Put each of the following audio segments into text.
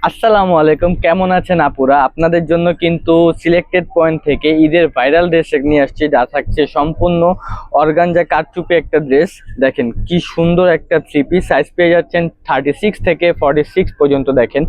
আসসালামু আলাইকুম, কেমন আছেন আপুরা? আপনাদের জন্য কিন্তু সিলেক্টেড পয়েন্ট থেকে ঈদের ভাইরাল ড্রেস নিয়ে আসছি, যা থাকছে সম্পূর্ণ অর্গানজা কারচুপি একটা ড্রেস। দেখেন কি সুন্দর একটা থ্রি পিস, সাইজ পেয়ে যাচ্ছেন 36 থেকে 46 পর্যন্ত। দেখেন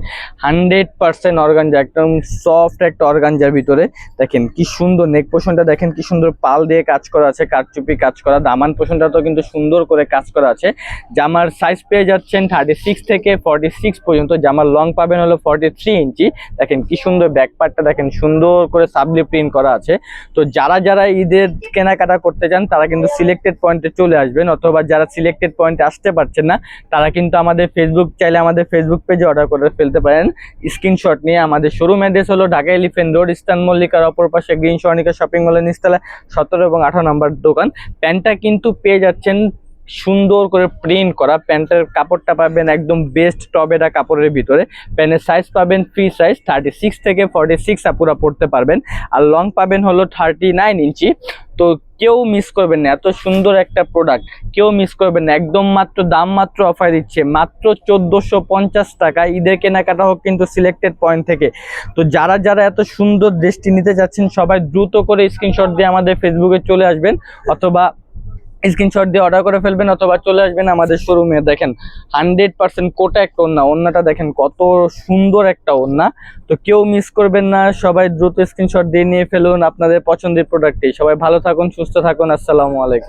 100% অর্গানজা, একদম সফট একটা অর্গানজার ভিতরে। দেখেন কি সুন্দর নেক পোর্শনটা, দেখেন কি সুন্দর পাল দিয়ে কাজ করা আছে, কারচুপি কাজ করা। দামান পোর্শনটা তো কিন্তু সুন্দর করে কাজ করা আছে। জামার সাইজ পেয়ে যাচ্ছেন 36 থেকে 46 পর্যন্ত। জামার লং পাবেন হলো 43 ইঞ্চি। দেখেন কি সুন্দর ব্যাক পার্টটা, দেখেন সুন্দর করে সাবলি প্রিন্ট করা আছে। তো যারা যারা ঈদের কেনাকাটা করতে চান তারা কিন্তু সিলেক্টেড পয়েন্টে চলে আসবেন, অথবা যারা সিলেক্টেড পয়েন্টে আসতে পারছেন না তারা কিন্তু আমাদের আমাদের ফেসবুক পেজে অর্ডার করে ফেলতে পারেন স্ক্রিনশট নিয়ে। আমাদের শোরুম অ্যাড্রেস হলো ঢাকা এলিফ্যান্ট রোড, ইস্টার্ন মল্লিকার অপর পাশে গ্রিন স্বর্ণিকা শপিং মলের নিচতলায় 17 এবং 18 নম্বর দোকান। প্যান্টটা কিন্তু পেয়ে যাচ্ছেন সুন্দর করে প্রিন্ট করা। প্যান্টের কাপড়টা পাবেন একদম বেস্ট টবেরা কাপড়ের ভিতরে। প্যান্টের সাইজ পাবেন ফ্রি সাইজ 36 থেকে 46 আপুরা পড়তে পারবেন। আর লং পাবেন হলো 39 ইঞ্চি। তো কেউ মিস করবেন না, এত সুন্দর একটা প্রোডাক্ট কেউ মিস করবেন না। একদম মাত্র দাম মাত্র অফার দিচ্ছে মাত্র 1450 টাকা। ঈদের কেনাকাটা হোক কিন্তু সিলেক্টেড পয়েন্ট থেকে। তো যারা যারা এত সুন্দর ড্রেসটি নিতে যাচ্ছেন সবাই দ্রুত করে স্ক্রিনশট দিয়ে আমাদের ফেসবুকে চলে আসবেন, অথবা স্ক্রিনশট দিয়ে অর্ডার করে ফেলবেন, অথবা চলে আসবেন আমাদের শোরুমে। দেখেন 100% কোটা একটা ওড়না, ওড়নাটা দেখেন কত সুন্দর একটা ওড়না। তো কেউ মিস করবেন না, সবাই দ্রুত স্ক্রিনশট দিয়ে নিয়ে ফেলুন আপনাদের পছন্দের প্রোডাক্টটি। সবাই ভালো থাকুন, সুস্থ থাকুন, আসসালামু আলাইকুম।